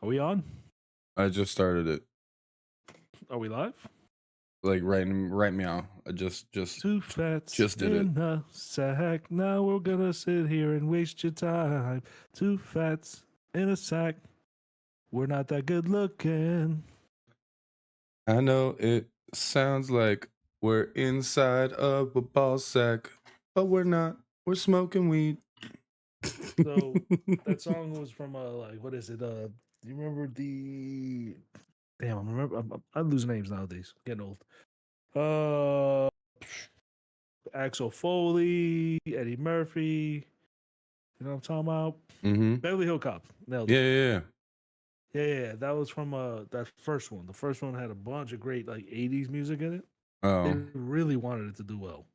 Are we on? I just started it. Are we live? Like right meow. I Two fats just did it. in a sack. Now we're gonna sit here and waste your time. Two fats in a sack. We're not that good looking. I know it sounds like we're inside of a ball sack, but we're not. We're smoking weed. So that song was from like what is it? Do you remember the? Damn, I remember. I lose names nowadays. Getting old. Uh, Axel Foley, Eddie Murphy. You know what I'm talking about? Mm-hmm. Beverly Hill Cop. Nailed it. Yeah. Yeah, that was from that first one. The first one had a bunch of great like '80s music in it. They Oh, really wanted it to do well.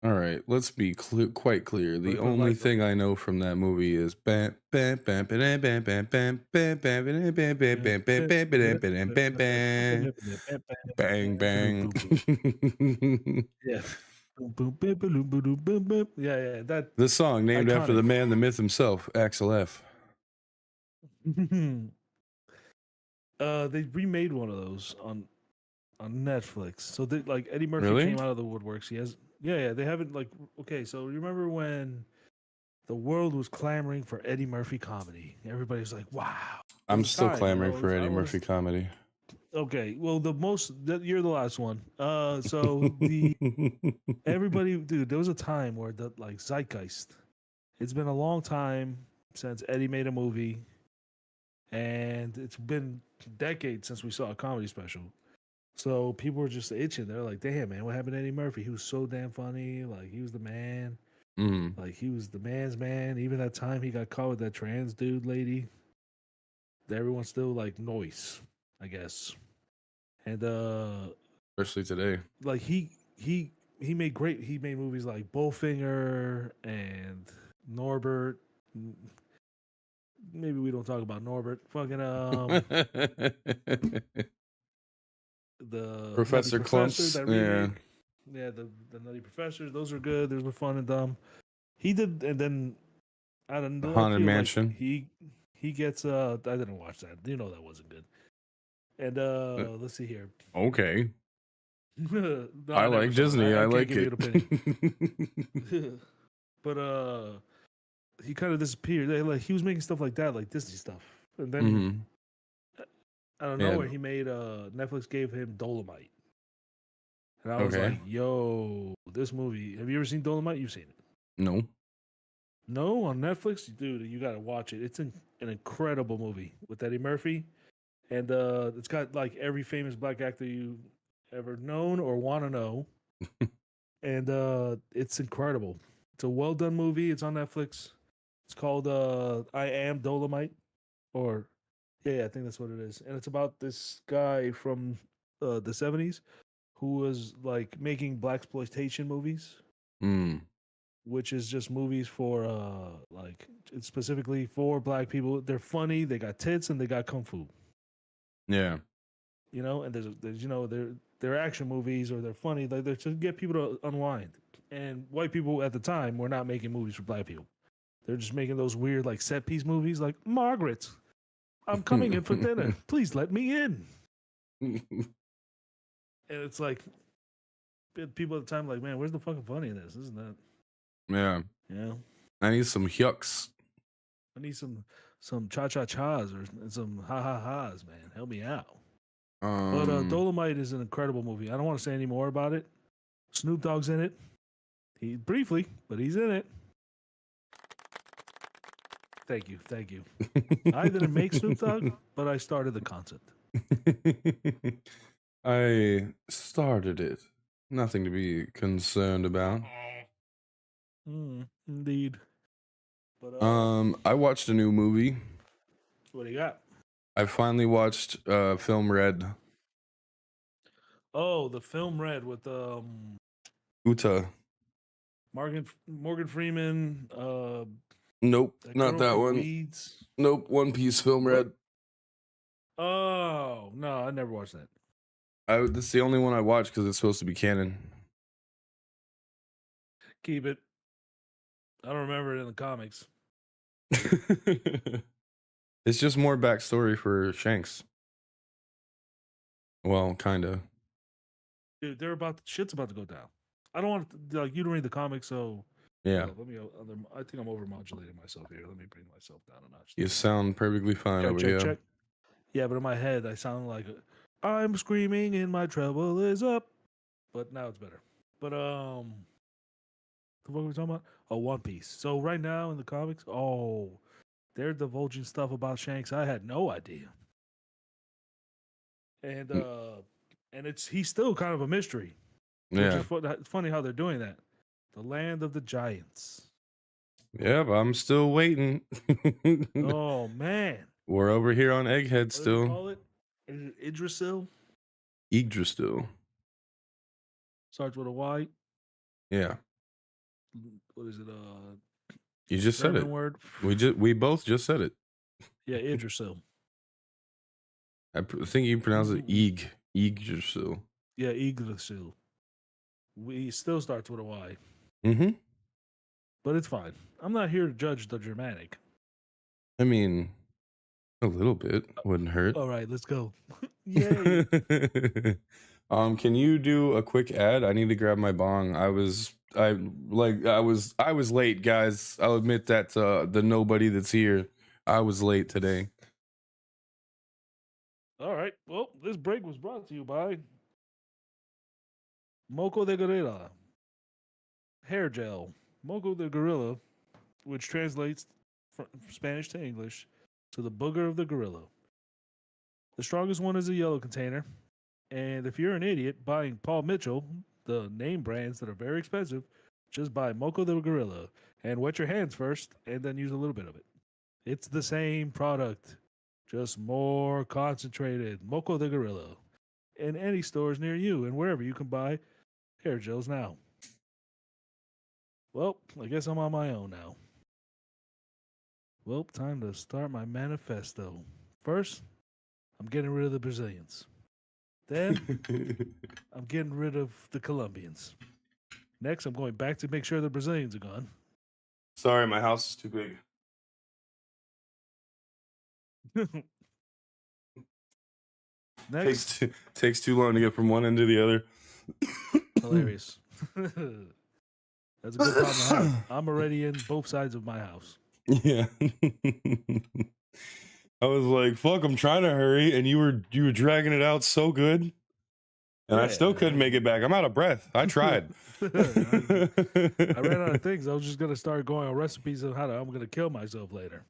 all right. Let's be quite clear. The But only like, thing I know from that movie is bam bam bam bam bam bam bam bam bam bam bam bam bam bam bam bam bam bam. Bang bang. yeah, boom boom boom boom boom boom boom. Yeah, that The song named after iconic. the man, the myth himself, Axel F. They remade one of those on Netflix. So they, like Eddie Murphy Really? came out of the woodworks. He has yeah. They haven't like okay. So remember when the world was clamoring for Eddie Murphy comedy? Everybody's like, wow. I'm still clamoring for I Eddie don't want Murphy to. comedy. Okay, well, you're the last one. So the everybody, dude, there was a time where the like zeitgeist. It's been a long time since Eddie made a movie, and it's been decades since we saw a comedy special. So people were just itching. They're like, "Damn, man, what happened to Eddie Murphy? He was so damn funny. Like he was the man. Mm. Like he was the man's man. Even that time he got caught with that trans dude lady, everyone's still like noise, I guess." And Especially today. like he made movies like Bowfinger and Norbert. Maybe we don't talk about Norbert. Fucking the Nutty Professor Professor, Clumps. that Yeah. remake. Yeah, the Nutty Professors. Those are good. Those were fun and dumb. He did, and then out of left Haunted field, like Mansion. he gets. I didn't watch that. You know that wasn't good. And let's see here. Okay. No, I I never like saw it. Disney. I I can't like give you it. an opinion. But he kind of disappeared. Like he was making stuff like that, like Disney stuff, and then Mm-hmm. I don't know Yeah. where he made. Netflix gave him Dolomite, and I was Okay. like, "Yo, this movie. Have you ever seen Dolomite? You've seen it? No. No, on Netflix, dude. You got to watch it. It's an incredible movie with Eddie Murphy, and it's got like every famous black actor you ever known or want to know, and it's incredible. It's a well done movie. It's on Netflix. It's called I Am Dolomite, or yeah, I think that's what it is. And it's about this guy from the '70s who was like making black exploitation movies, Mm. which is just movies for like it's specifically for black people. They're funny. They got tits and they got kung fu. Yeah. You know, and there's they're action movies or they're funny. They're to get people to unwind. And white people at the time were not making movies for black people. They're just making those weird like set piece movies like Margaret. I'm coming in for dinner. Please let me in. And it's like people at the time like, man, where's the fucking funny in this? Isn't that? Yeah. Yeah. I need some yucks. I need some cha cha chas or some ha ha ha's, man. Help me out. But Dolomite is an incredible movie. I don't want to say any more about it. Snoop Dogg's in it. He briefly, but he's in it. Thank you. I didn't make Snoop Dogg, but I started the concept. I started it. Nothing to be concerned about. Indeed. But I watched a new movie. what do you got? I finally watched Film Red. Oh, the film Red with Uta. Morgan Freeman. Nope, That not girl that from one. Weeds. Nope, One Piece Film Red. Oh no, I never watched that. This is the only one I watched because it's supposed to be canon. Keep it. I don't remember it in the comics. It's just more backstory for Shanks. Well, kind of. Dude, shit's about to go down. I don't want to, like, you don't read the comics, so Yeah. let me. I think I'm overmodulating myself here. Let me bring myself down a notch. You sound perfectly fine over here. Check. Yeah, but in my head, I sound like I'm screaming and my trouble is up. But now it's better. But the fuck are we talking about? Oh, One Piece. So right now in the comics, they're divulging stuff about Shanks I had no idea. And he's still kind of a mystery. Yeah. Which is funny how they're doing that. The land of the giants. Yeah, but I'm still waiting. Oh man. We're over here on Egghead What do they still. call it? Is it Idrisil? Yggdrasil. Starts with a Y. Yeah. What is it? You just said it. Word. We both just said it. Yeah, Idrisil. I think you pronounce it Yggdrasil. Yeah, Yggdrasil. We still starts with a Y. Mm-hmm. But it's fine. I'm not here to judge the Germanic. I mean, a little bit wouldn't hurt. All right, let's go. Yay. Can you do a quick ad? I need to grab my bong. I was late, guys. I'll admit that the nobody that's here. I was late today. All right. Well, this break was brought to you by Moco de Gorilla hair gel. Moco de Gorilla, which translates from Spanish to English to the booger of the gorilla. The strongest one is a yellow container. And if you're an idiot buying Paul Mitchell, the name brands that are very expensive, just buy Moco de Gorilla and wet your hands first and then use a little bit of it. It's the same product, just more concentrated. Moco de Gorilla in any stores near you and wherever you can buy hair gels now. Well, I guess I'm on my own now. Well, time to start my manifesto. First, I'm getting rid of the Brazilians. Then, I'm getting rid of the Colombians. Next, I'm going back to make sure the Brazilians are gone. Sorry, my house is too big. Next, takes too long to get from one end to the other. Hilarious. That's a good problem to have. I'm already in both sides of my house. Yeah. I was like, fuck, I'm trying to hurry, and you were dragging it out so good. And I still couldn't make it back. I'm out of breath. I tried. I ran out of things. I was just gonna start going on recipes of how I'm gonna kill myself later.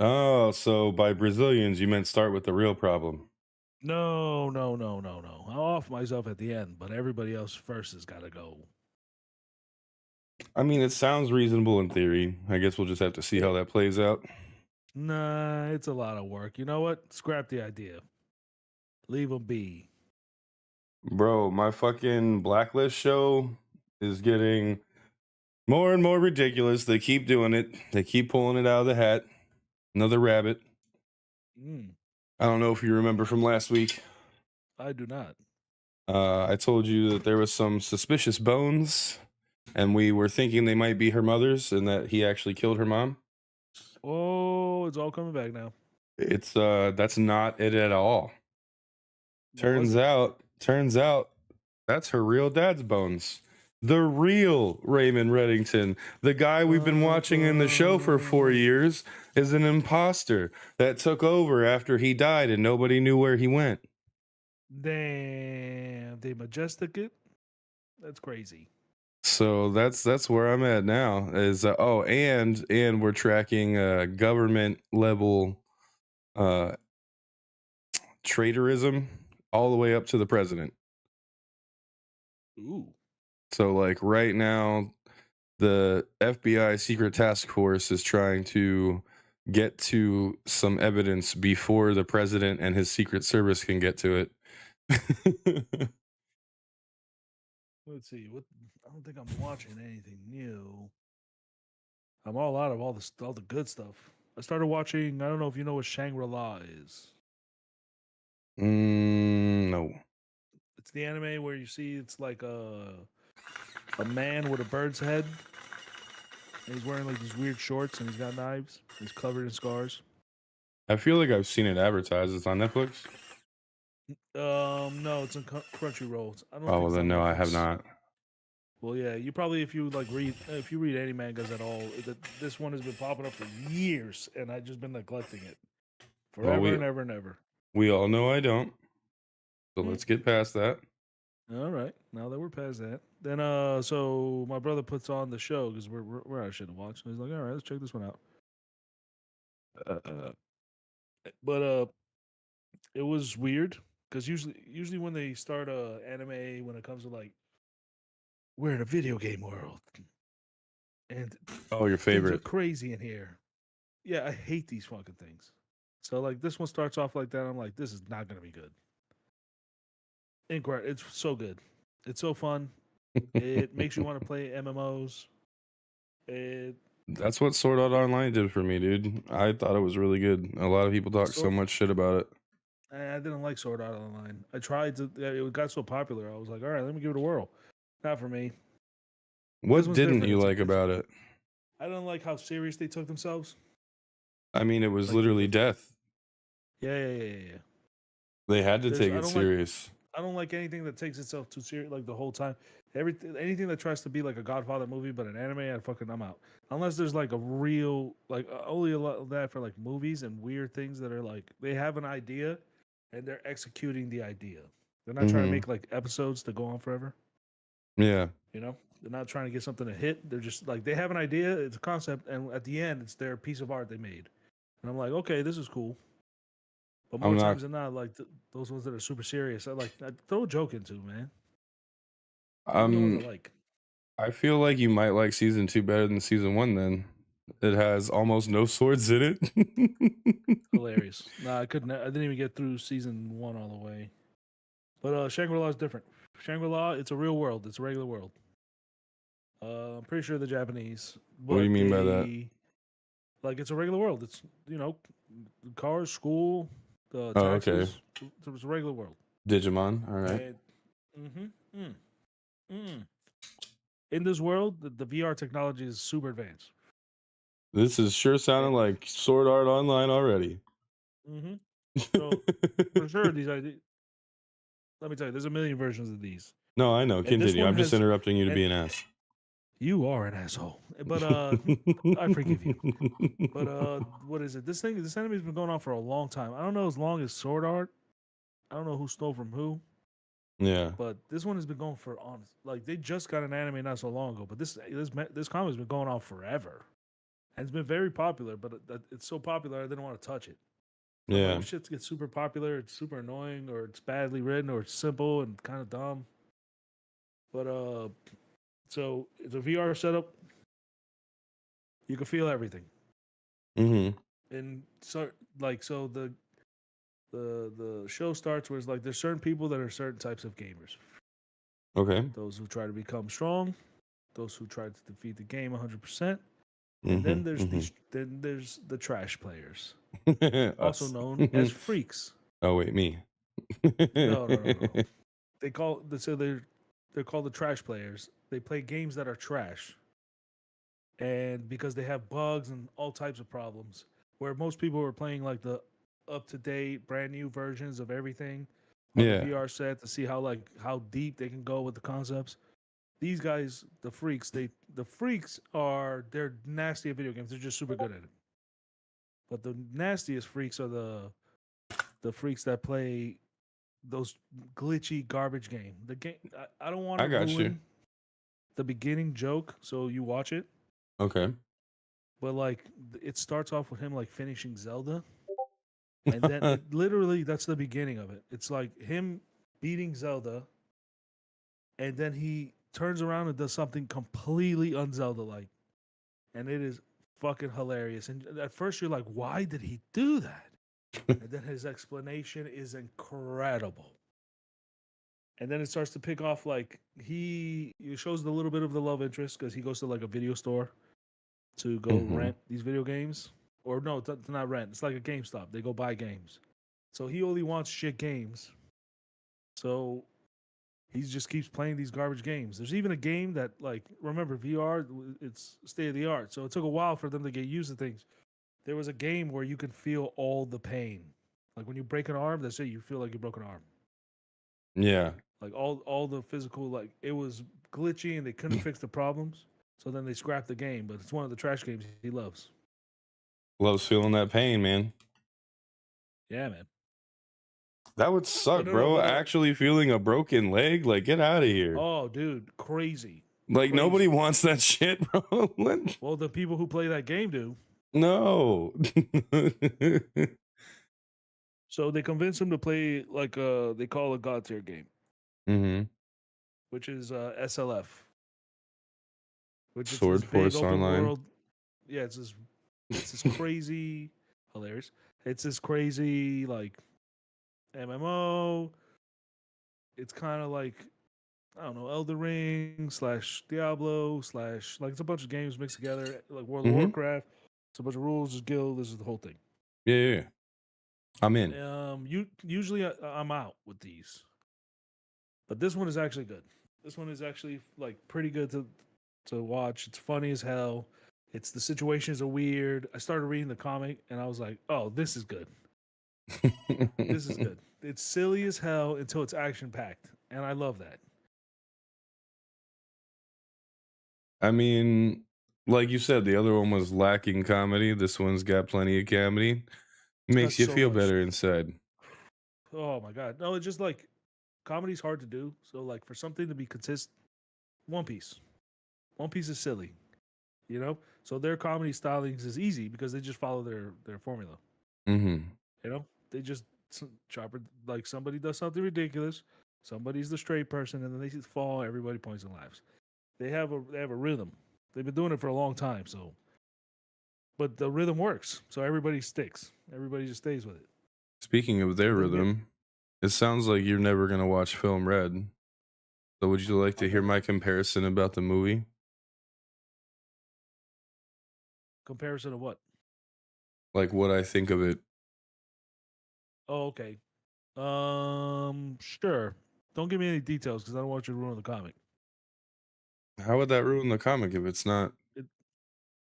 Oh, so by Brazilians you meant start with the real problem. No. I'll off myself at the end, but everybody else first has got to go. I mean, it sounds reasonable in theory. I guess we'll just have to see how that plays out. Nah, it's a lot of work. You know what? Scrap the idea. Leave them be. Bro, my fucking Blacklist show is getting more and more ridiculous. They keep doing it. They keep pulling it out of the hat. Another rabbit. I don't know if you remember from last week. I do not. I told you that there was some suspicious bones, and we were thinking they might be her mother's, and that he actually killed her mom. Oh, it's all coming back now. It's that's not it at all. Turns out that's her real dad's bones. The real Raymond Reddington, the guy we've been watching in the show for 4 years, is an imposter that took over after he died and nobody knew where he went. Damn, they majestic it. That's crazy. So that's where I'm at now. Is and we're tracking government level traitorism all the way up to the president. Ooh. So like right now, the FBI secret task force is trying to get to some evidence before the president and his secret service can get to it. Let's see. I don't think I'm watching anything new. I'm all out of all the good stuff. I started watching. I don't know if you know what Shangri-La is. No. It's the anime where you see it's like a man with a bird's head. And he's wearing like these weird shorts and he's got knives. He's covered in scars. I feel like I've seen it advertised. It's on Netflix. No, it's on Crunchyroll. I don't Oh think well, it's then on no, I have Netflix. not. Well, yeah, you probably if you read any mangas at all, this one has been popping up for years, and I've just been neglecting it Well, forever and ever and ever. we all know I don't. So Mm. let's get past that. All right, now that we're past that, then so my brother puts on the show because we're out of shit to watch. So he's like, all right, let's check this one out. Uh, but it was weird because usually when they start anime when it comes to like we're in a video game world and Oh, your things are favorite. crazy in here. Yeah, I hate these fucking things. So like this one starts off like that. I'm like, this is not gonna be good. Incredible! It's so good. It's so fun. It makes you want to play MMOs. It That's what Sword Art Online did for me, dude. I thought it was really good. A lot of people talk so so much shit about it. I didn't like Sword Art Online. I tried to. It got so popular. I was like, all right, let me give it a whirl. Not for me. This What one's didn't different. you like about it? I don't like how serious they took themselves. I mean, it was Like literally death. yeah. They had to There's take it serious. I don't like anything that takes itself too serious like the whole time. Anything that tries to be like a Godfather movie but an anime, I'm out. Unless there's like a real like only a lot of that for like movies and weird things that are like they have an idea and they're executing the idea. They're not trying to Mm-hmm. make like episodes to go on forever. Yeah. You know, they're not trying to get something to hit. They're just like they have an idea, it's a concept, and at the end, it's their piece of art they made. And I'm like, okay, this is cool. But more I'm not. times than not, like those ones that are super serious, I throw a joke into, man. Those are the ones I like. I feel like you might like season 2 better than season 1. Then it has almost no swords in it. Hilarious. Nah, I couldn't. I didn't even get through season 1 all the way. But Shangri-La is different. Shangri-La, it's a real world. It's a regular world. I'm pretty sure the Japanese, What do you but mean by that? they like it's a regular world. It's cars, school, Oh, okay. taxes. It's a regular world. Digimon. All right. And mm-hmm, in this world, the VR technology is super advanced. This is sure sounding like Sword Art Online already. Mm-hmm. So for sure, these ideas. Let me tell you, there's a million versions of these. No, I know. And this Continue. one I'm just has, interrupting you to be and an ass. you are an asshole. But I forgive you. But what is it? This anime's been going on for a long time. I don't know as long as Sword Art. I don't know who stole from who. Yeah. But this one has been going for like they just got an anime not so long ago. But this comic's been going on forever, and it's been very popular. But it's so popular I didn't want to touch it. I'm like, Yeah. if shit gets super popular, it's super annoying, or it's badly written, or it's simple and kind of dumb. But so it's a VR setup. You can feel everything, Mm-hmm. and so the show starts where it's like there's certain people that are certain types of gamers. Okay. Those who try to become strong, those who try to defeat the game 100%, and Mm-hmm. then there's the trash players, also Us. known as freaks. Oh wait, me. No. They're called the trash players. They play games that are trash, and because they have bugs and all types of problems, where most people are playing like the up to date, brand new versions of everything on the Yeah. VR set to see how deep they can go with the concepts. These guys, the freaks they're nasty at video games. They're just super good at it. But the nastiest freaks are the freaks that play those glitchy garbage game. The game I don't want I to got you. ruin the beginning joke, so you watch it. Okay. But like it starts off with him like finishing Zelda, and then it literally that's the beginning of it. It's like him beating Zelda, and then he turns around and does something completely un-Zelda like, and it is fucking hilarious. And at first you're like, why did he do that? And then his explanation is incredible. And then it starts to pick off like he shows a little bit of the love interest because he goes to like a video store to go rent these video games. Or no, it's not rent. It's like a GameStop. They go buy games. So he only wants shit games. So he just keeps playing these garbage games. There's even a game that, like, remember VR, it's state of the art. So it took a while for them to get used to things. there was a game where you could feel all the pain. Like when you break an arm, that's it. You feel like you broke an arm. Yeah. Like all the physical, like it was glitchy and they couldn't fix the problems. So then they scrapped the game. But it's one of the trash games he loves. Loves feeling that pain, man. Yeah, man. That would But suck, no, no. bro. But Actually feeling a broken leg, like get out of here. oh, dude, crazy. Like nobody Crazy. wants that shit, bro. Well, the people who play that game do. No. So they convince him to play like they call a God tier game, hmm which is SLF, which it's Sword this big Force open Online. world. Yeah, it's this crazy, hilarious. It's this crazy like MMO. It's kind of like I don't know, Elder Ring slash Diablo slash like it's a bunch of games mixed together, like World of hmm Warcraft. It's a bunch of rules, there's guild, this is the whole thing. Yeah. I'm in. You usually I'm out with these, but this one is actually good. This one is actually like pretty good to watch. It's funny as hell. It's the situations are weird. I started reading the comic and I was like, oh, this is good. This is good. It's silly as hell until it's action packed, and I love that. I mean, like you said, the other one was lacking comedy. This one's got plenty of comedy. It's got Makes you so feel much. better inside. Oh my god, no! It's just like comedy's hard to do. So like for something to be consistent, One Piece. One Piece is silly, you know. So their comedy stylings is easy because they just follow their formula. hmm You know, they just chopper like somebody does something ridiculous, somebody's the straight person, and then they just fall. Everybody points and laughs. They have a rhythm. They've been doing it for a long time. So, but the rhythm works. So everybody sticks. Everybody just stays with it. Speaking of their And then rhythm, it sounds like you're never gonna watch Film Red. So would you like to hear my comparison about the movie? comparison of what? Like what I think of it. Oh, okay. Sure. Don't give me any details because I don't want you to ruin the comic. How would that ruin the comic if it's not? It,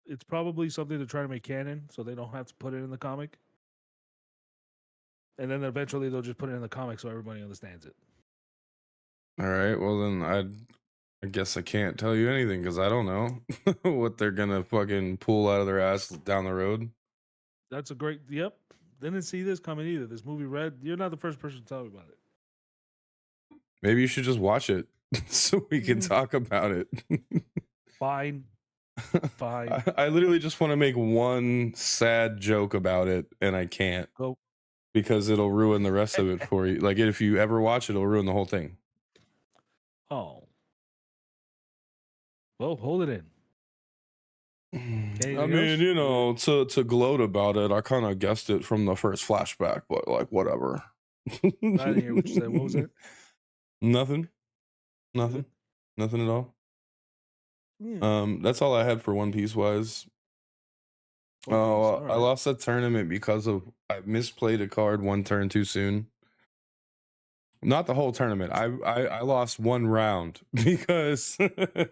it's probably something to try to make canon, so they don't have to put it in the comic. And then eventually they'll just put it in the comic so everybody understands it. All right, well then I guess I can't tell you anything because I don't know what they're gonna fucking pull out of their ass down the road. That's a great. Yep. Didn't see this coming either. This movie Red. You're not the first person to tell me about it. Maybe you should just watch it so we can Mm. talk about it. Fine. Fine. I literally just want to make one sad joke about it, and I can't Go. because it'll ruin the rest of it for you. Like if you ever watch it, it'll ruin the whole thing. Oh. Well, hold it in. I Anything mean, else? you know, to gloat about it, I kind of guessed it from the first flashback, but like whatever. I didn't hear what you said. What was it? Nothing. Nothing. Nothing at all. Hmm. That's all I had for One Piece wise. One Piece. Oh, All I right. lost that tournament because of I misplayed a card one turn too soon. Not the whole tournament. I lost one round because the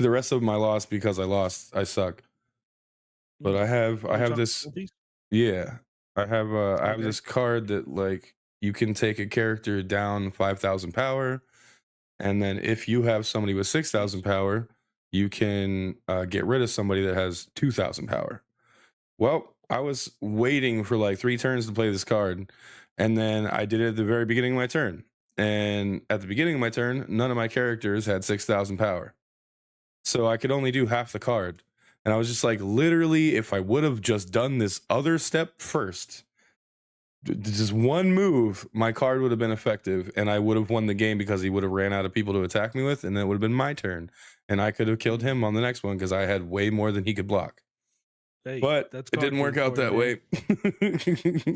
rest of them I lost because I lost. I suck. But I have this. One Piece? Yeah, I have Okay. this card that like you can take a character down 5,000 power, and then if you have somebody with 6,000 power, you can get rid of somebody that has 2,000 power. Well, I was waiting for like 3 turns to play this card, and then I did it at the very beginning of my turn. And at the beginning of my turn, none of my characters had 6,000 power. So I could only do half the card. And I was just like, literally, if I would have just done this other step first, just one move, my card would have been effective, and I would have won the game because he would have ran out of people to attack me with, and then it would have been my turn. And I could have killed him on the next one because I had way more than he could block. Hey, But that's it card didn't work games out for you, that man. way.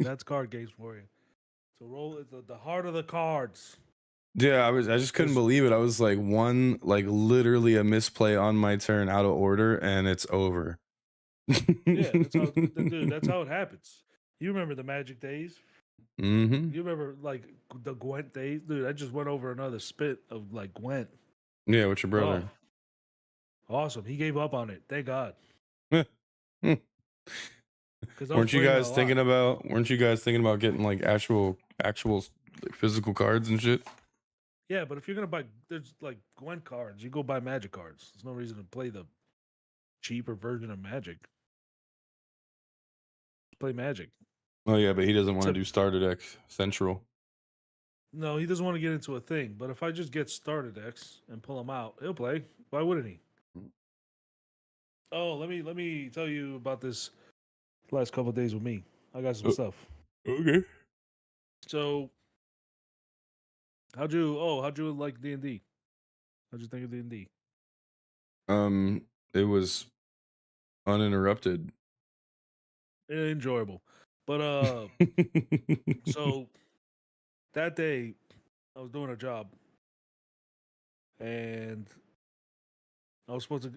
That's card games for you. So roll it the heart of the cards. Yeah, I just couldn't believe it. I was like literally a misplay on my turn out of order, and it's over. Yeah, that's how dude. That's how it happens. You remember the Magic days? Mm-hmm. You remember like the Gwent days, dude? I just went over another spit of like Gwent. Yeah, with your brother. Oh, awesome! He gave up on it. Thank God. because Weren't you guys thinking about? Weren't you guys thinking about getting like actual like, physical cards and shit? Yeah, but if you're gonna buy, there's like Gwent cards. You go buy Magic cards. There's no reason to play the cheaper version of Magic. Play Magic. Oh yeah, but he doesn't want to Except, do starter deck central. no, he doesn't want to get into a thing. But if I just get starter decks and pull him out, he'll play. Why wouldn't he? Oh, let me tell you about this last couple of days with me. I got some stuff. Okay. So, how'd you like D&D? How'd you think of D&D? It was uninterrupted. Enjoyable. But so that day I was doing a job and I was supposed to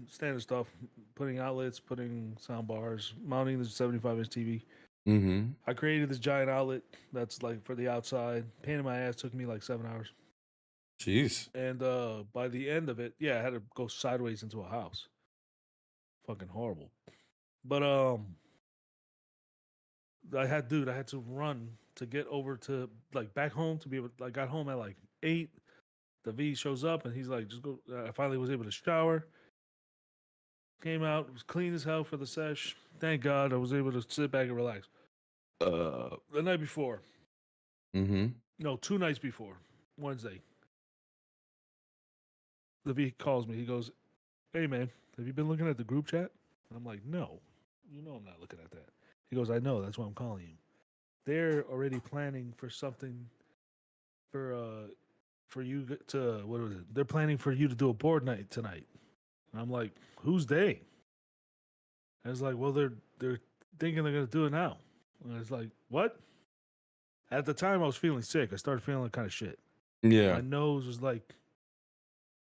standard stuff, putting outlets, putting sound bars, mounting the 75-inch TV. Mm-hmm. I created this giant outlet that's like for the outside. Pain in my ass, took me like 7 hours. Jeez. And by the end of it, yeah, I had to go sideways into a house. Fucking horrible. But I had to run to get over to like back home to be able. I got home at like 8. The V shows up and he's like, "Just go." I finally was able to shower. Came out, it was clean as hell for the sesh. Thank God I was able to sit back and relax. The night before, Mm-hmm. no, 2 nights before, Wednesday, the V calls me. He goes, "Hey man, have you been looking at the group chat?" And I'm like, "No, you know I'm not looking at that." He goes, "I know. That's why I'm calling you. They're already planning for something for you to what was it? They're planning for you to do a board night tonight." And I'm like, "Who's they?" I was like, "Well, they're thinking they're gonna do it now." And I was like, "What?" At the time, I was feeling sick. I started feeling kind of shit. Yeah. My nose was like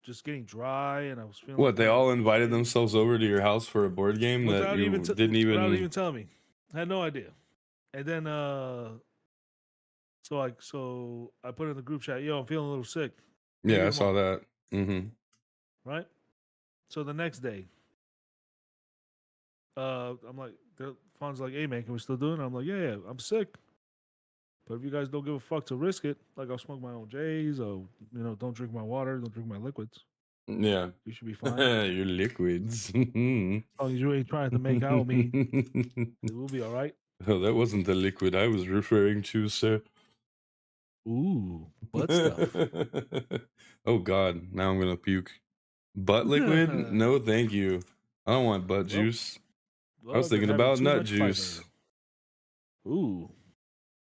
just getting dry, and I was feeling. What? They kinda all invited shitty. themselves over to your house for a board game that without you even didn't without even. even telling me. I had no idea. And then so I put in the group chat, "Yo, I'm feeling a little sick." Maybe Yeah, I saw tomorrow, that. Mm-hmm. right? So the next day, I'm like, the phone's like, "Hey man, can we still do it?" And I'm like, "Yeah, I'm sick. But if you guys don't give a fuck to risk it, like I'll smoke my own J's, or don't drink my water, don't drink my liquids. Yeah. You should be fine. Your liquids. As long as you ain't trying to make out with me, it will be all right." Oh, that wasn't the liquid I was referring to, sir. Ooh, butt stuff. Oh God, now I'm gonna puke. Butt liquid? No, thank you. I don't want butt juice. I was then thinking having about too nut much juice. fiber. Ooh,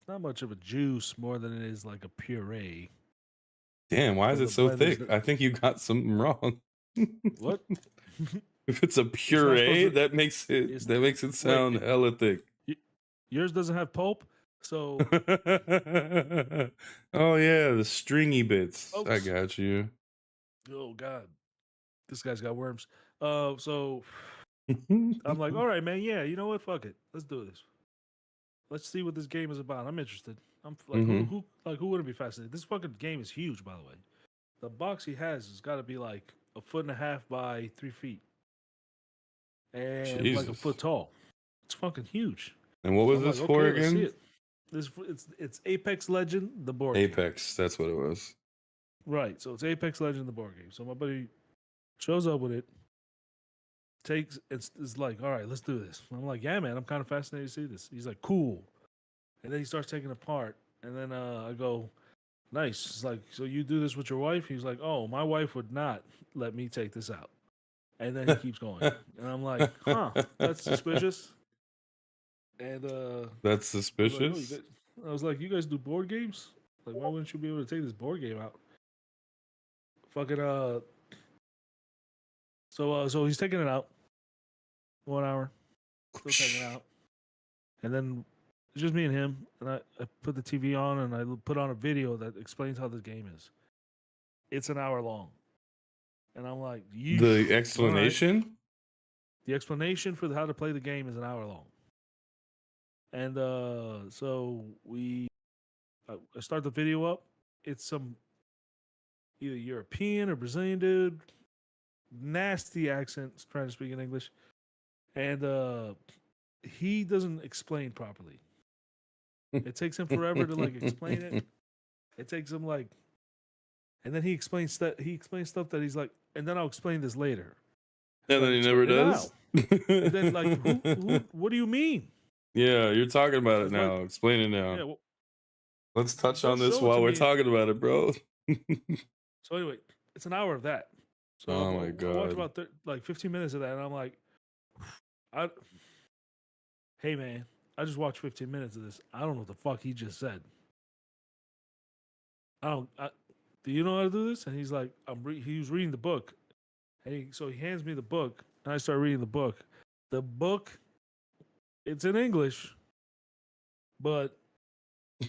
not much of a juice, more than it is like a puree. Damn, why is So it the so blend is thick? I think you got something wrong. What? If it's a It's not puree, supposed to. that makes It's it sound wait. hella thick. Yours doesn't have pulp, so Oh yeah, the stringy bits. I folks. got you. Oh God, this guy's got worms. So I'm like, all right, man. Yeah, you know what? Fuck it. Let's do this. Let's see what this game is about. I'm interested. I'm like, Mm-hmm. who wouldn't be fascinated? This fucking game is huge, by the way. The box he has got to be like 1.5 feet by 3 feet, and like a Jesus. foot tall. It's fucking huge. And what So was I'm this like, for okay, let's see again? it. It's Apex Legend, the board game. Apex, that's what it was. Right. So it's Apex Legend, the board game. So my buddy shows up with it. It's like, all right, let's do this. I'm like, yeah, man, I'm kind of fascinated to see this. He's like, cool. And then he starts taking it apart. And then I go, nice. It's like, so you do this with your wife? He's like, oh, my wife would not let me take this out. And then he keeps going. And I'm like, huh, that's suspicious. And That's suspicious. suspicious. I was like, you guys do board games? Like, why wouldn't you be able to take this board game out? Fucking so he's taking it out. 1 hour. Still taking it out. And then it's just me and him. And I put the TV on and I put on a video that explains how this game is. It's an hour long. And I'm like, The all right. explanation? The explanation for how to play the game is an hour long. And so I start the video up. It's some either European or Brazilian dude, nasty accent, trying to speak in English. And he doesn't explain properly. It takes him forever to like explain it. It takes him like, and then he explains stuff that he's like, and then I'll explain this later. And then he never "Explain it does. now." And then like, what do you mean? Yeah, you're talking about it It's like, now. Explain it now. yeah, well, Let's touch just on this show it while to we're me. talking about it, bro. So anyway, it's an hour of that. So Oh my I God. watched about like 15 minutes of that, and I'm like, hey man, I just watched 15 minutes of this. I don't know what the fuck he just said. Do you know how to do this? And he's like, he was reading the book, and so he hands me the book, and I start reading the book. The book, it's in English, but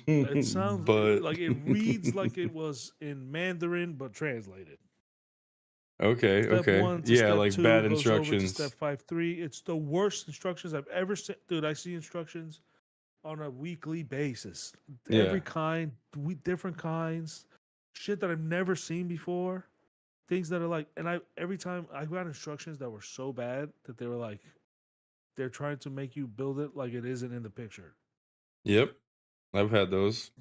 it sounds But like it reads like it was in Mandarin but translated. okay, Step okay. 1 to Yeah, step like 2 bad goes over to step instructions. 5.3. It's the worst instructions I've ever seen. Dude, I see instructions on a weekly basis. Yeah. Every kind, different kinds, shit that I've never seen before. Things that are like, and every time I got instructions that were so bad that they were like, they're trying to make you build it like it isn't in the picture. Yep. I've had those.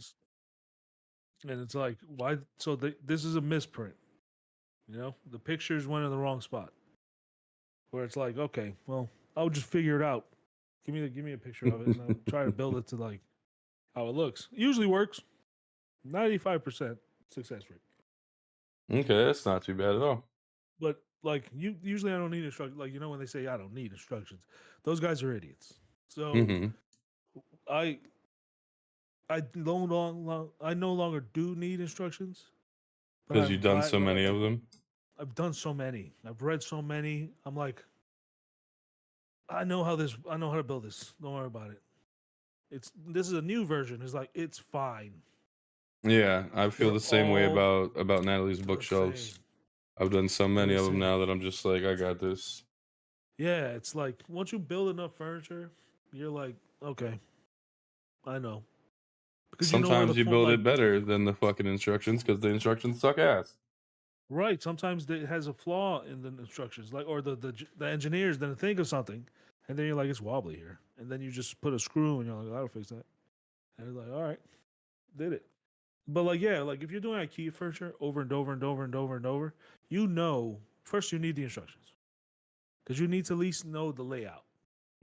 And it's like, why? So this is a misprint. You know, the pictures went in the wrong spot. Where it's like, okay, well, I'll just figure it out. Give me a picture of it, and I'll try to build it to like how it looks. Usually works. 95% success rate. Okay, that's not too bad at all. But like usually I don't need instructions. Like when they say I don't need instructions, those guys are idiots. So Mm-hmm. I no longer do need instructions. Because you've done so many of them. I've done so many. I've read so many. I'm like, I know how to build this. Don't worry about it. This is a new version. It's like it's fine. Yeah, I feel They're the same way all about Natalie's the bookshelves. same. I've done so They're many the of them same. now that I'm just like, I got this. Yeah, it's like once you build enough furniture, you're like, okay, I know. Because Sometimes you build it better than the fucking instructions because the instructions suck ass. Right. Sometimes it has a flaw in the instructions, like or the engineers didn't think of something, and then you're like, it's wobbly here, and then you just put a screw and you're like, I'll fix that, and it's like, all right, did it. But like, yeah, like if you're doing IKEA furniture over and over and over and over and over, first you need the instructions because you need to at least know the layout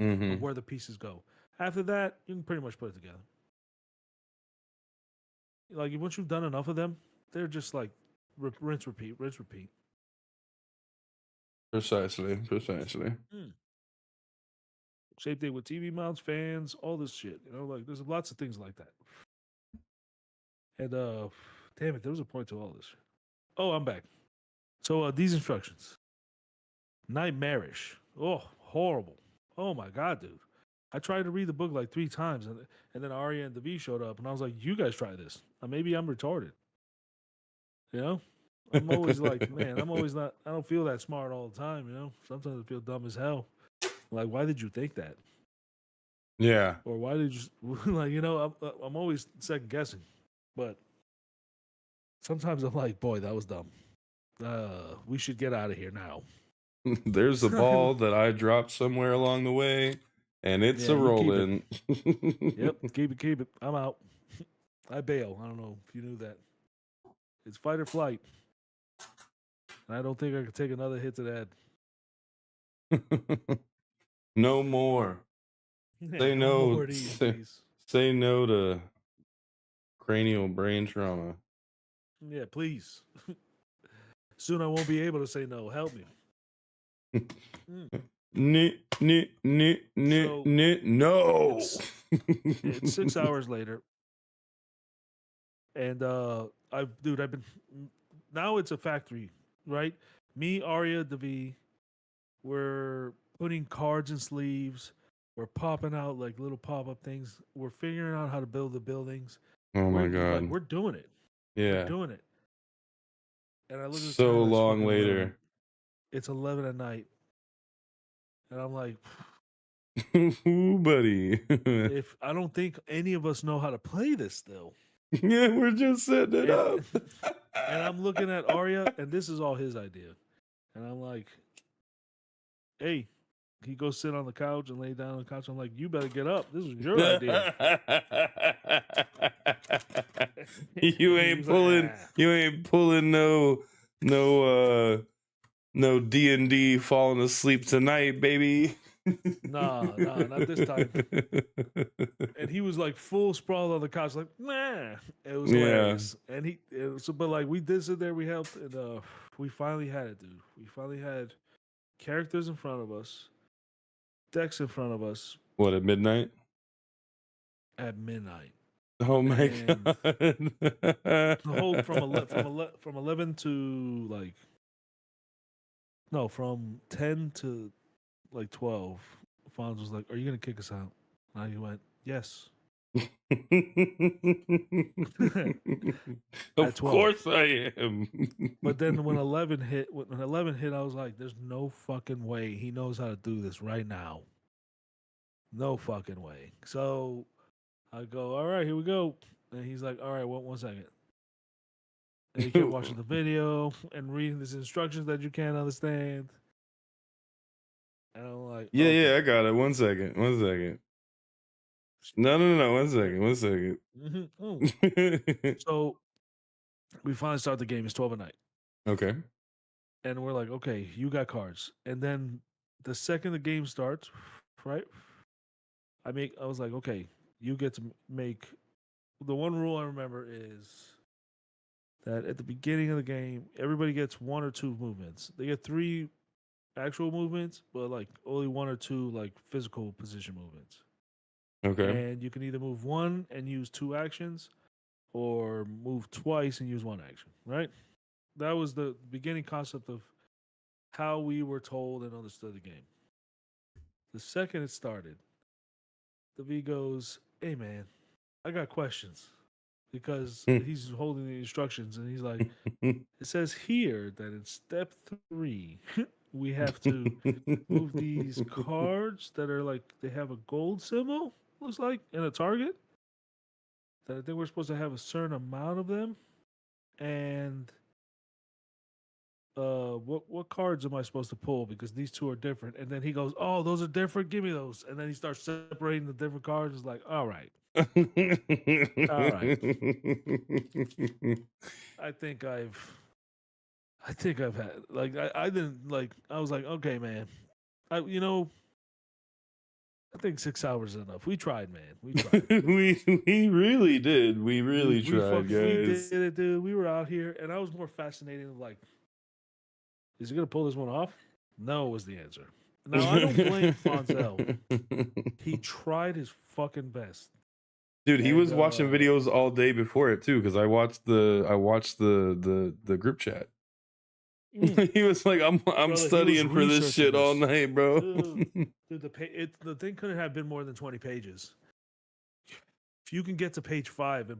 Mm-hmm. of where the pieces go. After that, you can pretty much put it together. Like once you've done enough of them, they're just like rinse, repeat, rinse, repeat. Precisely. Shaped it with TV mounts, fans, all this shit. Like there's lots of things like that. And damn it, there was a point to all this. Oh, I'm back. So these instructions. Nightmarish. Oh, horrible. Oh my god, dude. I tried to read the book like 3 times, and then Arya and Davi showed up, and I was like, "You guys try this." Maybe I'm retarded. I'm always like, man, I'm always not. I don't feel that smart all the time. Sometimes I feel dumb as hell. Like, why did you think that? Yeah. Or why did you like? I'm always second guessing, but sometimes I'm like, boy, that was dumb. We should get out of here now. There's a ball that I dropped somewhere along the way, and it's a rolling. Yep, keep it. I'm out. I bail. I don't know if you knew that. It's fight or flight. And I don't think I could take another hit to that. No more. Say no no. more to you, please. Say no to cranial brain trauma. Yeah, please. Soon I won't be able to say no. Help me. No. It's 6 hours later. And I've been now it's a factory, right? Me, Arya, Davi, we're putting cards in sleeves. We're popping out like little pop-up things. We're figuring out how to build the buildings. Oh my god. We're doing it. Yeah. We're doing it. And I look at the so time, long later. 11. It's 11 at night. And I'm like, ooh, buddy. if I don't think any of us know how to play this still. Yeah, we're just setting it up. And I'm looking at Arya, and this is all his idea. And I'm like, hey, he goes sit on the couch and lay down on the couch. I'm like, you better get up. This was your idea. you He ain't was like, pulling. ah. You ain't pulling no D&D falling asleep tonight, baby. Nah, not this time. And he was like full sprawled on the couch, like, nah. It was Yeah. hilarious. And but like we did sit there, we helped, and we finally had it, dude. We finally had characters in front of us, decks in front of us What, at midnight? at midnight. Oh my And god. the whole from 11 to like no, from 10 to like 12. Fonz was like, "Are you gonna kick us out?" And I went, "Yes." Of 12. course I am. But then when 11 hit, I was like, "There's no fucking way he knows how to do this right now. No fucking way." So I go, "All right, here we go." And he's like, "All right, one second." And he kept watching the video and reading these instructions that you can't understand. And I'm like, Yeah, okay. yeah, I got it. 1 second. 1 second. No. 1 second. 1 second. So we finally start the game. It's 12 at night. Okay. And we're like, okay, you got cards. And then the second the game starts, right? I was like, okay, you get to make the one rule I remember is that at the beginning of the game, everybody gets 1 or 2 movements. They get 3 actual movements, but like only 1 or 2 like physical position movements. Okay. And you can either move 1 and use 2 actions, or move twice and use 1 action, right? That was the beginning concept of how we were told and understood the game. The second it started, the V goes, "Hey man, I got questions." Because he's holding the instructions and he's like, "It says here that in step 3, we have to move these cards that are like, they have a gold symbol, looks like, and a target. That I think we're supposed to have a certain amount of them. And what cards am I supposed to pull? Because these 2 are different." And then he goes, "Oh, those are different. Give me those." And then he starts separating the different cards. It's like, all right. All right. I think I've had, like, I didn't, like, I was like, okay, man. I think 6 hours is enough. We tried, man. We tried. we really did. We really tried, We guys. did it, dude. We were out here, and I was more fascinated with, like, is he gonna pull this one off? No, was the answer. Now I don't blame Fonzel. He tried his fucking best. Dude, he And, was watching videos all day before it too, because I watched the group chat. He was like, I'm Brother, studying for this shit all night, bro. Dude, the thing couldn't have been more than 20 pages. If you can get to page 5,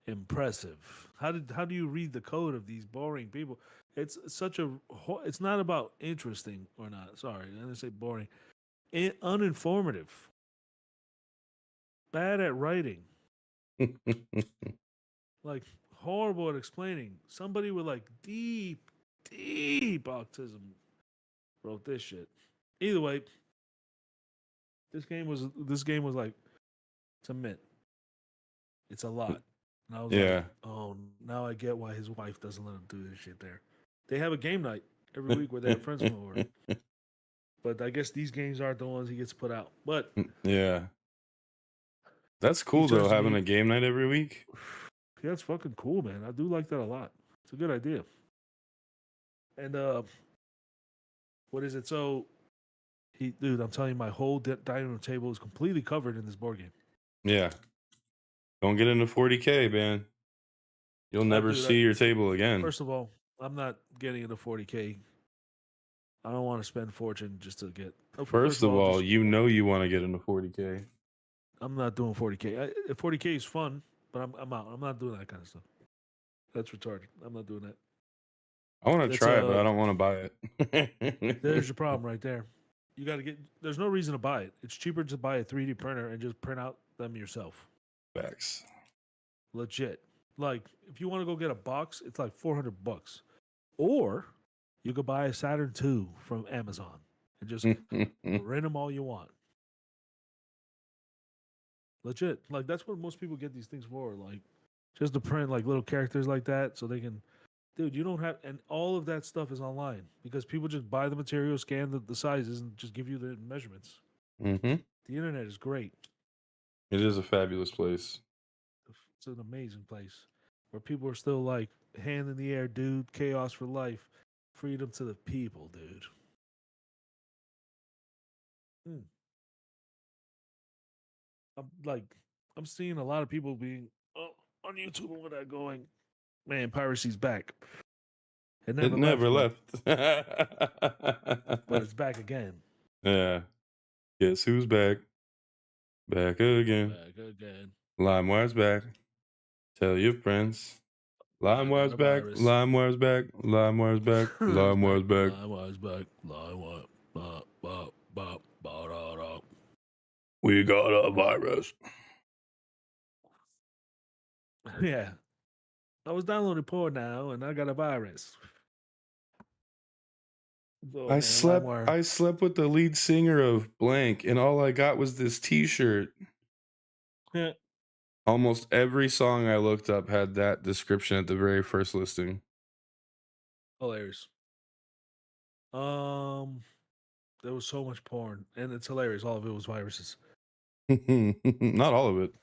impressive. How do you read the code of these boring people? It's it's not about interesting or not. Sorry, I didn't say boring. Uninformative. Bad at writing. Like, horrible at explaining. Somebody with like deep autism wrote this shit. Either way, this game was like, it's a mint. It's a lot. And I was Yeah. like, oh, now I get why his wife doesn't let him do this shit there. They have a game night every week where they have friends come over. But I guess these games aren't the ones he gets put out. But yeah. That's cool though, turns to having me- a game night every week. Yeah, it's fucking cool, man. I do like that a lot. It's a good idea. And what is it? So dude, I'm telling you, my whole dining room table is completely covered in this board game. Yeah. Don't get into 40K, man. You'll never see your table again. First of all, I'm not getting into 40K. I don't want to spend fortune just to get. First of all, you know you want to get into 40K. I'm not doing 40K. 40K is fun, but I'm out. I'm not doing that kind of stuff. That's retarded. I'm not doing that. I want to try it, but I don't want to buy it. There's your problem right there. You got to get. There's no reason to buy it. It's cheaper to buy a 3D printer and just print out them yourself. Facts. Legit. Like, if you want to go get a box, it's like $400. Or you could buy a Saturn II from Amazon. and just rent them all you want. Legit, like that's what most people get these things for, like just to print like little characters like that, so they can. Dude, you don't have, and all of that stuff is online because people just buy the material, scan the sizes, and just give you the measurements. Mm-hmm. The internet is great. It is a fabulous place. It's an amazing place where people are still like hand in the air, dude. Chaos for life, freedom to the people, dude. Hmm. I'm like, I'm seeing a lot of people being on YouTube over that going, man, piracy's back. It It never never left, left. but it's back again. Yeah. Guess who's back? Back again. Back again. LimeWire's back. Tell your friends. LimeWire's back. virus. LimeWire's back. LimeWire's back. LimeWire's back. LimeWire's back. LimeWire. Ba-da-da. We got a virus. Yeah. I was downloading porn now and I got a virus. Oh, I man, slept LimeWire. I slept with the lead singer of Blank, and all I got was this t-shirt. Yeah. Almost every song I looked up had that description at the very first listing. Hilarious. There was so much porn, and it's hilarious. All of it was viruses. Not all of it.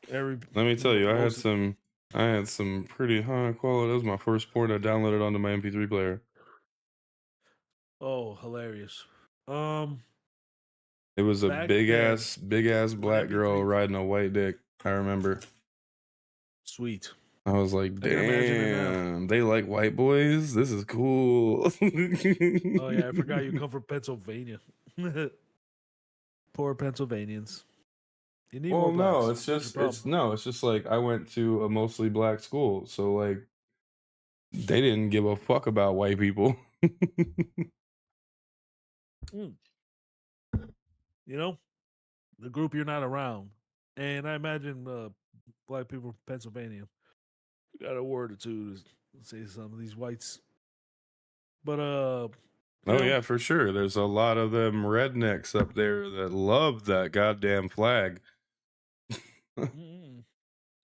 Let me tell you, I had some pretty high quality. That was my first porn I downloaded onto my MP3 player. Oh, hilarious. It was a Back big then, ass black girl MP3 riding a white dick. I remember. Sweet. I was like, I can imagine it now. damn, they like white boys? This is cool. Oh yeah, I forgot you come from Pennsylvania. Poor Pennsylvanians. You need Well, more no, blacks. it's just like I went to a mostly black school, so like they didn't give a fuck about white people. You know, the group you're not around, and I imagine black people from Pennsylvania got a word or two to say some of these whites. But Oh you know, yeah, for sure. There's a lot of them rednecks up there that love that goddamn flag. yeah,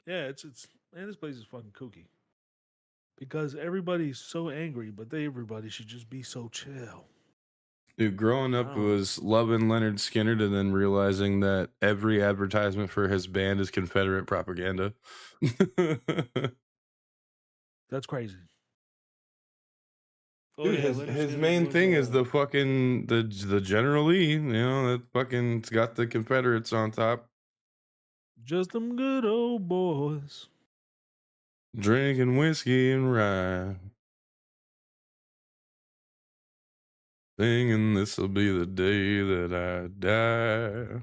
it's man, this place is fucking kooky. Because everybody's so angry, but everybody should just be so chill. Dude, growing up Wow. was loving Leonard Skinner and then realizing that every advertisement for his band is Confederate propaganda. That's crazy. Oh, Dude, yeah, his Leonard his Skinner main was, thing is the fucking the General Lee, you know, that fucking it's got the Confederates on top. just them good old boys. Drinking whiskey and rye. Singing this'll be the day that I die.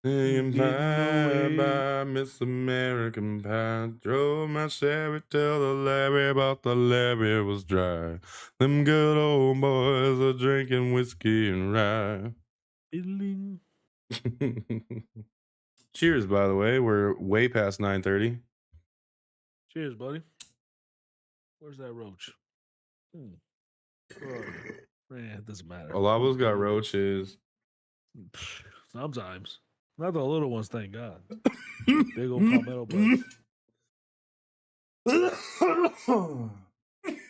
Singing bye bye, Miss American Pie. Drove my Chevy till the levee, but the levee was dry. Them good old boys are drinking whiskey and rye. Cheers, by the way. We're way past 9:30. Cheers, buddy. Where's that roach? Oh, it doesn't matter. Olabo's got roaches. Sometimes. Not the little ones, thank God. Big old palmetto buds.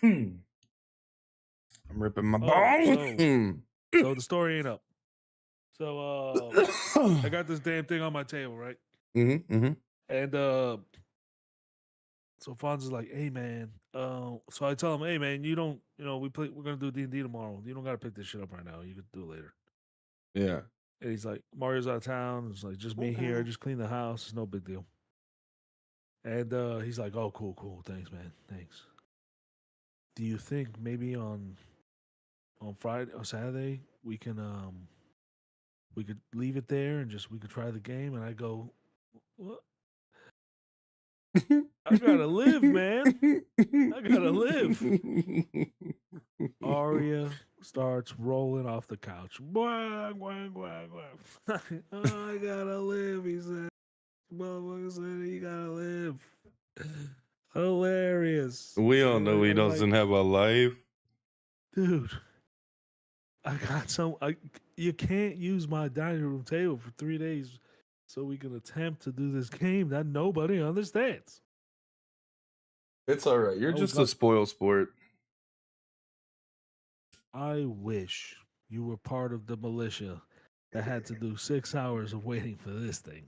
I'm ripping my bone. So the story ain't up. So I got this damn thing on my table, right? And so Fonz is like, "Hey man," so I tell him, "Hey man, you don't, we're gonna do D&D tomorrow. You don't gotta pick this shit up right now. You could do it later." Yeah. And he's like, "Mario's out of town. It's like just me here. Just clean the house. It's no big deal." And he's like, "Oh, cool. Thanks, man. Thanks. Do you think maybe on Friday or Saturday we could leave it there and we could try the game?" And I go, "What? I gotta live, man. I gotta live." Arya starts rolling off the couch. Wah, wah, wah, wah. I gotta live, he said. Motherfucker said he gotta live. Hilarious. We all know he doesn't have a life. dude, I got some. You can't use my dining room table for 3 days, so we can attempt to do this game that nobody understands. It's all right. You're I was just a like, spoil sport. I wish you were part of the militia that had to do 6 hours of waiting for this thing.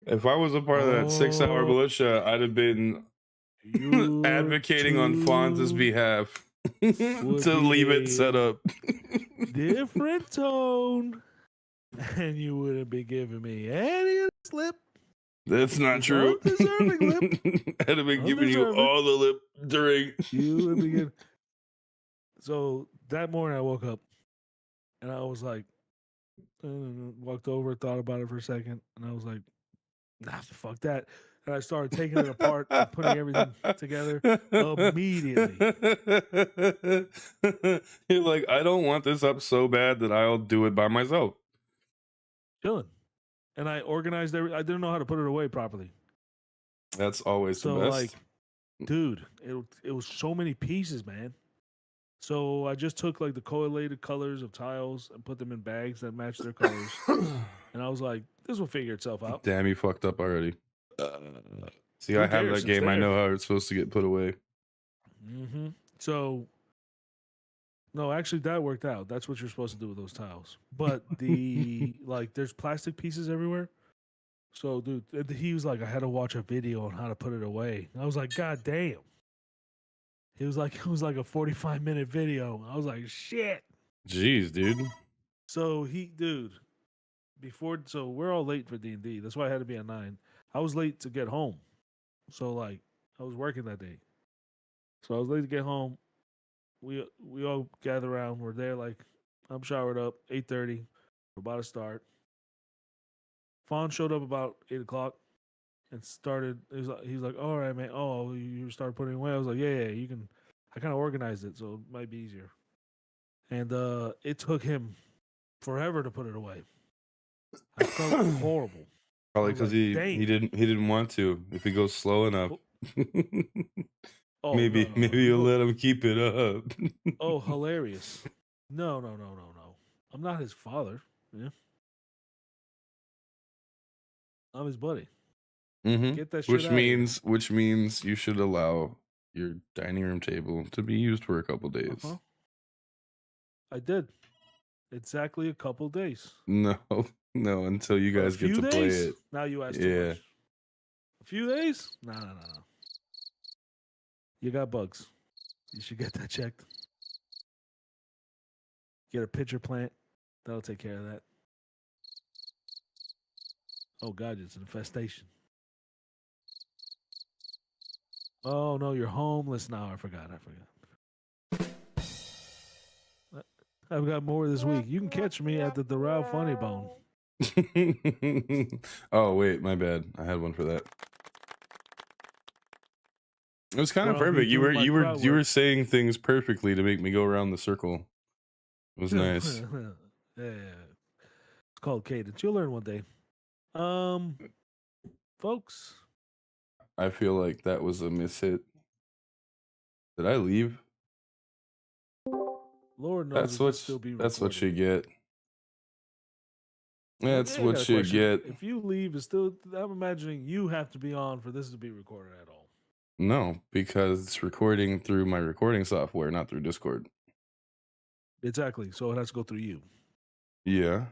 If I was a part of that 6-hour Oh, militia, I'd have been your advocating on Fonz's tune behalf would to leave it be set up. different tone, and you wouldn't be giving me any slip. That's not It's true. undeserving lip. I'd have been giving you Undeserving. all the lip during. You would be good. So that morning I woke up and I was like, walked over, thought about it for a second, and I was like, nah, fuck that. And I started taking it apart and putting everything together immediately. You're like, I don't want this up so bad that I'll do it by myself. Chilling. And I organized I didn't know how to put it away properly. That's always So, the best. like, dude, it was so many pieces, man. So I just took like the correlated colors of tiles and put them in bags that match their colors. And I was like, this will figure itself out. Damn, you fucked up already. See, Who I have cares? that It's game. I there. know how it's supposed to get put away. Mm-hmm. So, no, actually, that worked out. That's what you're supposed to do with those tiles. But the like, there's plastic pieces everywhere. So, dude, he was like, I had to watch a video on how to put it away. I was like, God damn. It was like a 45-minute video. I was like, shit. Jeez, dude. So so we're all late for D&D. That's why I had to be at 9. I was late to get home. So like I was working that day. So I was late to get home. We all gather around. We're there like I'm showered up, 8:30. We're about to start. Fawn showed up about 8 o'clock and started. He's like, all right, man. Oh, you started putting it away. I was like, yeah, you can. I kind of organized it, so it might be easier. And it took him forever to put it away. I felt horrible. Probably I was because like, he "Dang." didn't want to. If he goes slow enough, Oh maybe no! you'll let him keep it up. Oh, hilarious! No! I'm not his father. Yeah, I'm his buddy. Mm-hmm. Get that shit out of here. Which means you should allow your dining room table to be used for a couple days. Uh-huh. I did exactly a couple days. No, until you guys get to play it. Now you ask too much. A few days? No. You got bugs. You should get that checked. Get a pitcher plant. That'll take care of that. Oh God, it's an infestation. Oh no, you're homeless now. I forgot. I've got more this week. You can catch me at the Doral Funny Bone. Oh wait, my bad. I had one for that. It was kind of Where I'll be perfect. You doing my crowd were work. saying things perfectly to make me go around the circle. It was nice. Yeah. It's called cadence. You'll learn one day. Folks. I feel like that was a mishit. Did I leave? Lord knows That's it could still be what you recorded. get. That's Yeah, I got a what you question. get. If you leave, it's still. I'm imagining you have to be on for this to be recorded at all. No, because it's recording through my recording software, not through Discord. Exactly. So it has to go through you. Yeah.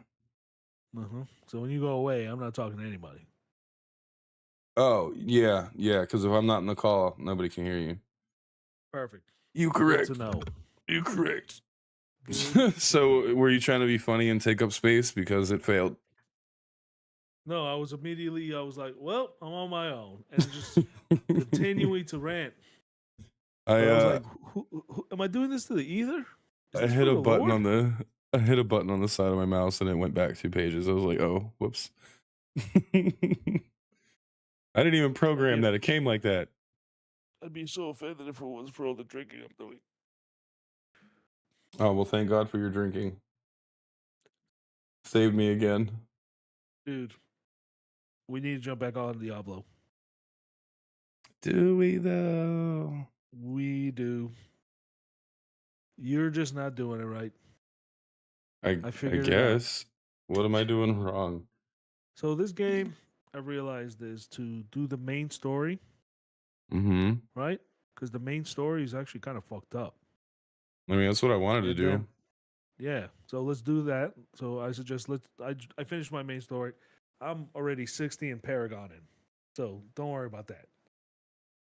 So when you go away, I'm not talking to anybody. Oh, yeah. Because if I'm not in the call, nobody can hear you. Perfect. You correct. Good to know. You correct. Good. So were you trying to be funny and take up space because it failed? No, I was like, well, I'm on my own. And just continuing to rant. I was like, who, am I doing this to the ether? I hit a button on the side of my mouse and it went back 2 pages. I was like, oh, whoops. I didn't even program that. It came like that. I'd be so offended if it was for all the drinking I'm doing. Oh, well, thank God for your drinking. Saved me again. Dude, we need to jump back on Diablo. Do we, though? We do. You're just not doing it right. I figured it out. guess. What am I doing wrong? So this game, I realized, is to do the main story, Mm-hmm. right? Because the main story is actually kind of fucked up. I mean, that's what I wanted to And do. then, yeah, so let's do that. So I suggest I finished my main story. I'm already 60 in Paragoning, so don't worry about that.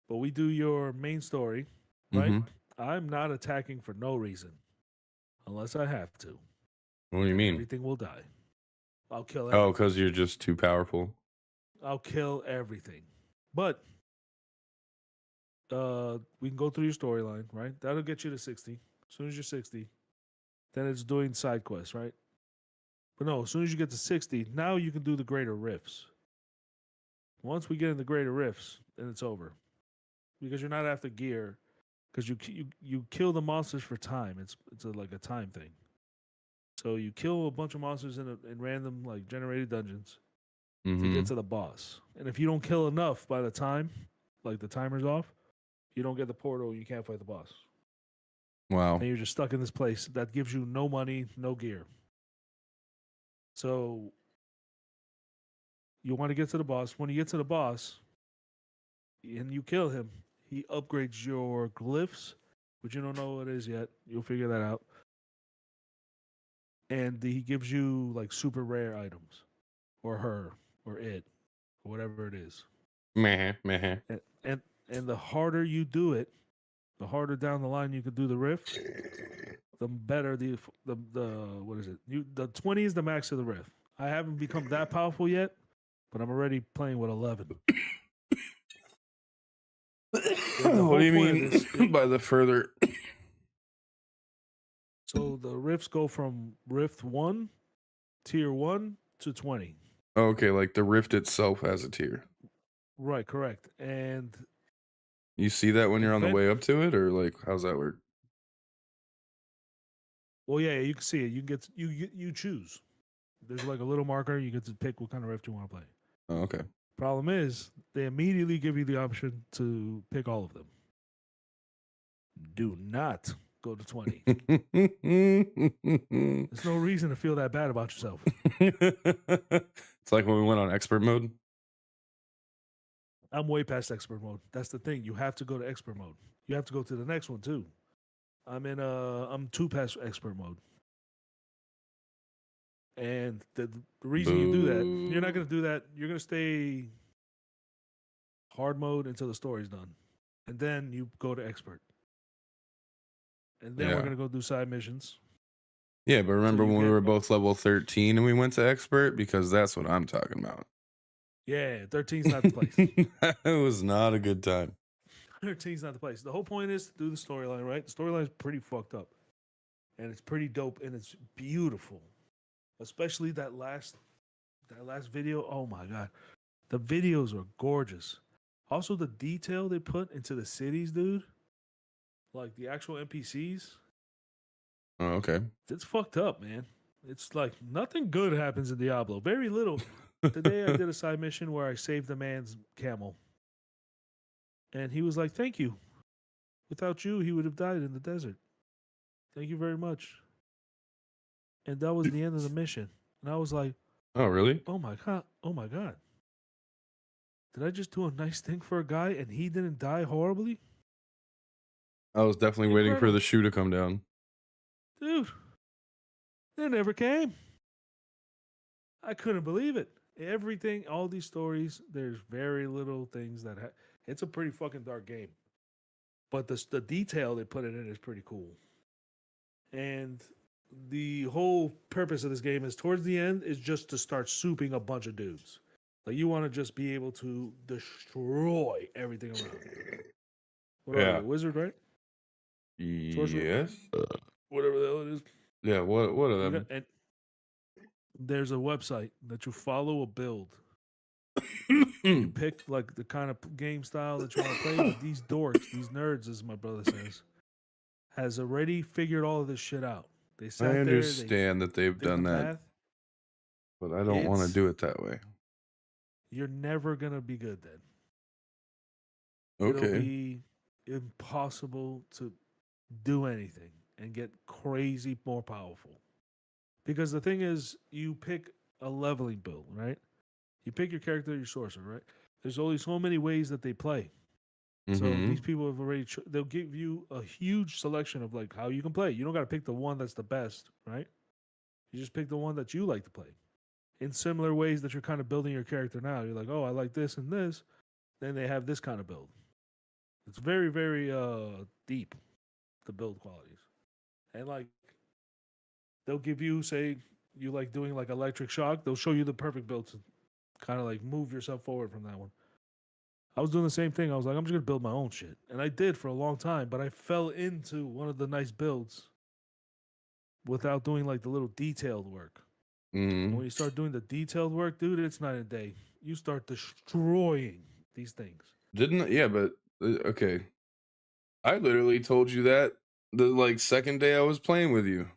But we do your main story, right? Mm-hmm. I'm not attacking for no reason, unless I have to. What do you And mean? everything will die. I'll kill Oh, everything. because you're just too powerful. I'll kill everything. But we can go through your storyline, right? That'll get you to 60. As soon as you're 60, then it's doing side quests, right? But no, as soon as you get to 60, now you can do the greater rifts. Once we get in the greater rifts, then it's over. Because you're not after gear, because you kill the monsters for time. It's like a time thing. So you kill a bunch of monsters in random like generated dungeons to Mm-hmm. get to the boss. And if you don't kill enough by the time, like the timer's off, you don't get the portal. You can't fight the boss. Wow. And you're just stuck in this place that gives you no money, no gear. So you want to get to the boss. When you get to the boss and you kill him, he upgrades your glyphs, but you don't know what it is yet. You'll figure that out. And he gives you like super rare items, or her, or it, or whatever it is. Meh, meh. And the harder you do it, the harder down the line you can do the rift, the better the what is it? The 20 is the max of the rift. I haven't become that powerful yet, but I'm already playing with 11. What do you mean by the further? So the rifts go from rift 1, tier 1 to 20. Okay, like the rift itself has a tier. Right, correct. And You see that when you're on the way up to it, or like how's that work? Well, yeah, you can see it. You can you choose. There's like a little marker. You get to pick what kind of rift you want to play. Oh, okay. Problem is, they immediately give you the option to pick all of them. Do not go to 20. There's no reason to feel that bad about yourself. It's like when we went on expert mode. I'm way past expert mode. That's the thing. You have to go to expert mode. You have to go to the next one too. I'm 2 past expert mode. And the reason you do that, you're not going to do that. You're going to stay hard mode until the story's done. And then you go to expert. And then we're going to go do side missions. Yeah, but remember when we were both level 13 and we went to expert? Because that's what I'm talking about. Yeah, 13's not the place. It was not a good time. 13's not the place. The whole point is to do the storyline, right? The storyline is pretty fucked up. And it's pretty dope and it's beautiful. Especially that last video. Oh my god. The videos are gorgeous. Also the detail they put into the cities, dude. Like the actual NPCs. Oh, okay. It's fucked up, man. It's like nothing good happens in Diablo. Very little. Today I did a side mission where I saved a man's camel. And he was like, "Thank you. Without you, he would have died in the desert. Thank you very much." And that was the end of the mission. And I was like, "Oh, really? Oh my god. Oh my god. Did I just do a nice thing for a guy and he didn't die horribly?" I was definitely waiting for the shoe to come down. Dude, they never came. I couldn't believe it. Everything, all these stories, there's very little things that it's a pretty fucking dark game. But the detail they put it in is pretty cool. And the whole purpose of this game is towards the end is just to start souping a bunch of dudes. Like you want to just be able to destroy everything around. What are you, a wizard, right? Yes. Whatever the hell it is. Yeah, what are them? And there's a website that you follow a build. You pick like the kind of game style that you want to play. But these dorks, these nerds, as my brother says, has already figured all of this shit out. They sat I understand that they've done that, but I don't want to do it that way. You're never gonna be good then. Okay. It'll be impossible to do anything. and get crazy more powerful. Because the thing is, you pick a leveling build, right? You pick your character, your sorcerer, right? There's only so many ways that they play. So Mm-hmm. these people have already they'll give you a huge selection of like how you can play. You don't got to pick the one that's the best, right? You just pick the one that you like to play. In similar ways that you're kind of building your character now. You're like, "Oh, I like this and this." Then they have this kind of build. It's very very deep, the build qualities. And like they'll give you, say you like doing like electric shock, they'll show you the perfect build to kind of like move yourself forward from that one. I was doing the same thing. I was like, I'm just gonna build my own shit, and I did for a long time. But I fell into one of the nice builds without doing like the little detailed work. And Mm-hmm. when you start doing the detailed work, dude, it's night and day. You start destroying these things. Didn't yeah, but okay. I literally told you that the like second day I was playing with you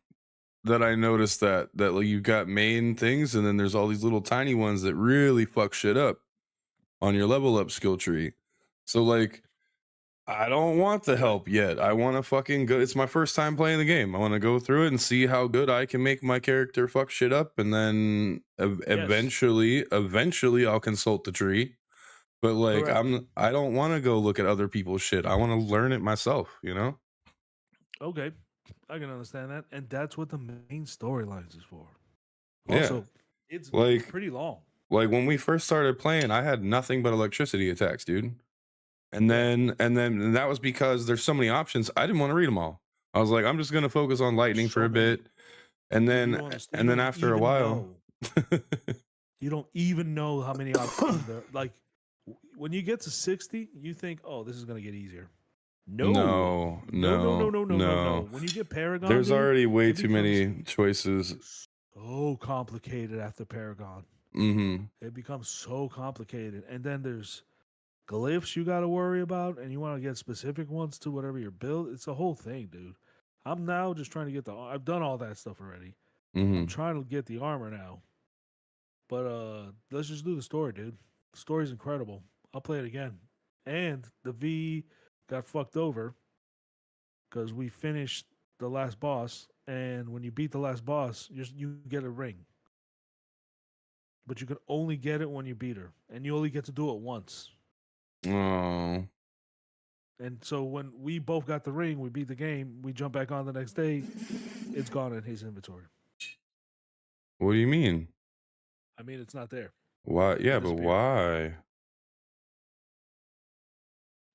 that I noticed that like you got main things and then there's all these little tiny ones that really fuck shit up on your level up skill tree. So like I don't want the Okay. help yet. I want to fucking go. It's my first time playing the game. I want to go through it and see how good I can make my character fuck shit up, and then Yes. eventually, I'll consult the tree. But like, Correct. I don't want to go look at other people's shit. I want to learn it myself. You know? Okay. I can understand that. And that's what the main storylines is for. Yeah. Also, it's Like, pretty long. when we first started playing, I had nothing but electricity attacks, dude. And Yeah. then that was because there's so many options. I didn't want to read them all. I was like, I'm just gonna focus on lightning for So a many. bit, and You then don't understand. You don't after a even while, know. You don't even know how many options there. Like when you get to 60, you think, "Oh, this is gonna get easier." No, no, no, no, no, no, no, no, no, no. no. When you get Paragon, There's dude, already way it too becomes many choices. so complicated after Paragon. Mm-hmm. It becomes so complicated, and then there's glyphs you got to worry about, and you want to get specific ones to whatever your build. It's a whole thing, dude. I'm now just trying to get the. I've done all that stuff already. I'm Mm-hmm. trying to get the armor now. But let's just do the story, dude. The story's incredible. I'll play it again. And the V got fucked over because we finished the last boss, and when you beat the last boss, you get a ring. But you can only get it when you beat her, and you only get to do it once. Oh, And so when we both got the ring, we beat the game, we jump back on the next day, it's gone in his inventory. what do you mean? I mean, it's not there. Why? It Yeah, but disappeared. why?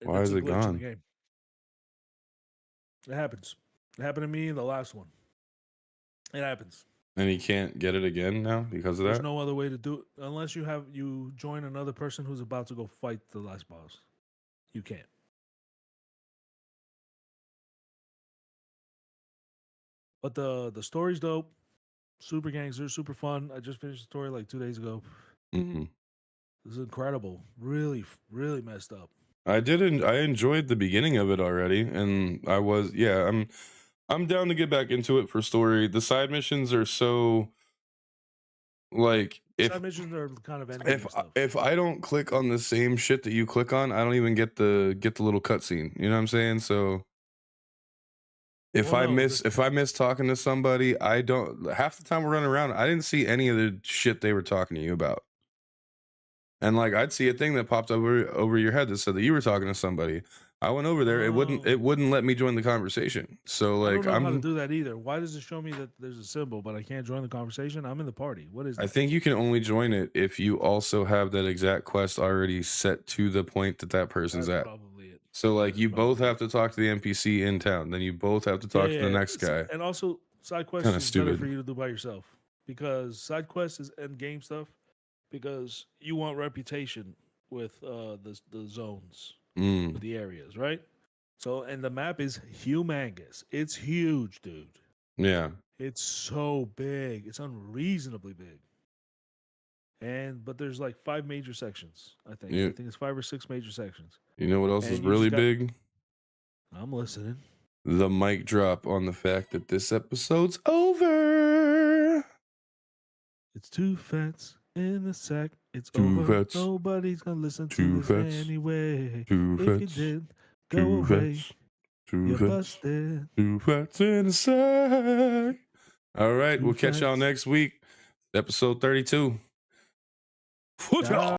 And Why it's is a it glitch in the gone? game. It happens. It happened to me in the last one. It happens. And he can't get it again now because of There's that? no other way to do it unless you join another person who's about to go fight the last boss. You can't. But the story's dope. Super gangster, super fun. I just finished the story like 2 days ago. Mm-hmm. This is incredible. Really, really messed up. I enjoyed the beginning of it already, and I'm down to get back into it for story. The side missions are so like Side missions are kind of endgame stuff. if I don't click on the same shit that you click on, I don't even get the little cutscene. You know what I'm saying? So Well, no, this if I miss talking to somebody, I don't half the time we're running around, I didn't see any of the shit they were talking to you about. And like I'd see a thing that popped over your head that said that you were talking to somebody. I went over there, it oh, wouldn't let me join the conversation. So I don't like know how to do that either. Why does it show me that there's a symbol, but I can't join the conversation? I'm in the party. What is I that? think you can only join it if you also have that exact quest already set to the point that person's That's at. probably it. So That like is you both probably have it. to talk to the NPC in town, then you both have to Yeah, talk to the yeah. next guy. And also, side quests Kind of is better for stupid. you to do by yourself because side quests is end game stuff because you want reputation with the zones, with Mm, the areas, right? So, and the map is humongous. It's huge, dude. yeah. It's so big. It's unreasonably big. And but there's like 5 major sections. I think. I You think it's 5 or 6 major sections. you know what else is And you really just got. big? I'm listening. The mic drop on the fact that this episode's over. It's two fats in a sack. It's Two over. fats, Nobody's gonna listen to two this fats, anyway. two If you fats, did, go two away. fats. You're fats, busted. 2 fats in a sack. All right, 2 we'll catch y'all fats. next week. Episode 32. Ciao.